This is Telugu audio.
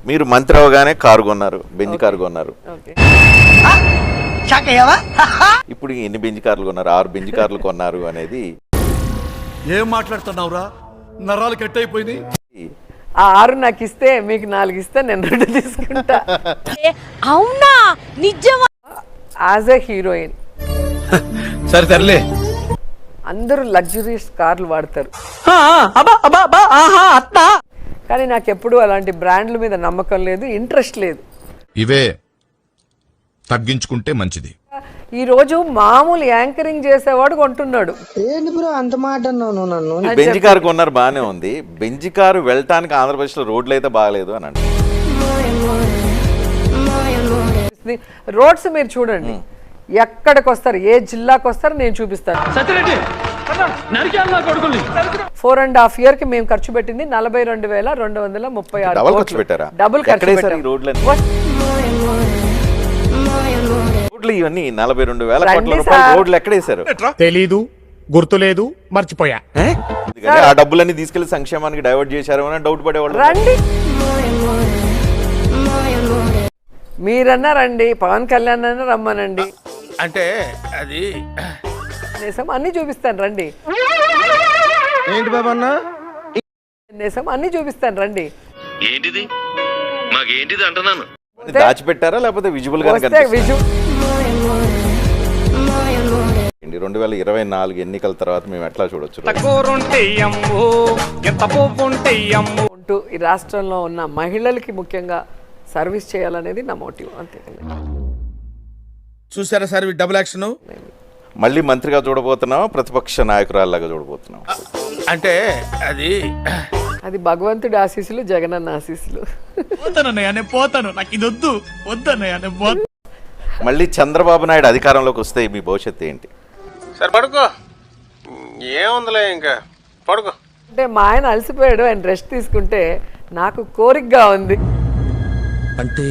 మీరు మంత్రి అవగానే కారు కొన్నారు, బెంజ్ కారు కొన్నారు. ఇప్పుడు ఎన్ని బెంజ్ కార్లు కొన్నారు? 6 బెంజ్ కార్లు కొన్నారు అనేది. ఏం మాట్లాడుతున్నావురా? నరాలు కట్ అయిపోయింది. ఆ 6 నాకు ఇస్తే మీకు 4 ఇస్తే నేను 2 తీసుకుంటా. అవునా? నిజమా? యాజ్ ఎ హీరోయిన్ సరే తరలే. అందరూ లగ్జరీస్ కార్లు వాడతారు, కానీ నాకు ఎప్పుడు అలాంటి బ్రాండ్ల మీద నమ్మకం లేదు, ఇంట్రెస్ట్ లేదు. ఇవే తగ్గించుకుంటే మంచిది. ఈ రోజు మామూలు యాంకరింగ్ చేసేవాడు కొంటున్నాడు. ఏంటి బ్రో అంత మాట అన్నావు నన్ను? బెంజ్ కారు కొన్నారు, బాగానే ఉంది. బెంజ్ కారు వెళ్ళటానికి ఆంధ్రప్రదేశ్ లో రోడ్లు అయితే బాగలేదు అని అంటే. రోడ్స్ మీరు చూడండి, ఎక్కడికి వస్తారు, ఏ జిల్లాకు వస్తారు నేను చూపిస్తాను. 4.5 years కి మేము ఖర్చు పెట్టింది 42,236 డబుల్ ఖర్చు పెట్టారా? డబుల్ ఖర్చు పెట్టారు. రోడ్లు ఇవన్నీ 42,000 కోట్ల రూపాయలు రోడ్లు ఎక్కడేశారు తెలీదు, గుర్తులేదు, మర్చిపోయా. ఆ డబ్బులన్నీ తీసుకెళ్లి సంక్షేమానికి డైవర్ట్ చేశారు అని డౌట్ పడేవాళ్ళు. రండి, మీరన్నా రండి, పవన్ కళ్యాణ్ అన్న రమ్మనండి, అంటే అది అన్ని చూపిస్తాను రండి. ఏంటి బాబా అన్న? అన్ని చూపిస్తాను రండి. ఏంటిది? మాకేంటిది అంటున్నాను. దాచిపెట్టారా లేకపోతే విజువల్ గా? 2024 ఎన్నికల తర్వాత మేము ఎట్లా చూడొచ్చు? ఈ రాష్ట్రంలో ఉన్న మహిళలకి ముఖ్యంగా సర్వీస్ చేయాలనేది నా మోటివ్, అంతే. చూసారా సార్ డబుల్ యాక్షన్? మళ్ళీ మంత్రిగా చూడబోతున్నావా, ప్రతిపక్ష నాయకురాల్లాగా చూడబోతున్నావా? అంటే అది భగవంతుడి ఆశీస్సులు, జగనన్న ఆశీస్సులు. పోతాను, నాకు ఇది వద్దు వద్దన్నయ్య. మళ్ళీ చంద్రబాబు నాయుడు అధికారంలోకి వస్తే మీ భవిష్యత్తు ఏంటి? సరే పడుకో, ఏముందిలే ఇంకా పడుకో. అంటే మా ఆయన అలసిపోయాడు, ఆయన రెస్ట్ తీసుకుంటే నాకు కోరికగా ఉంది. అంటే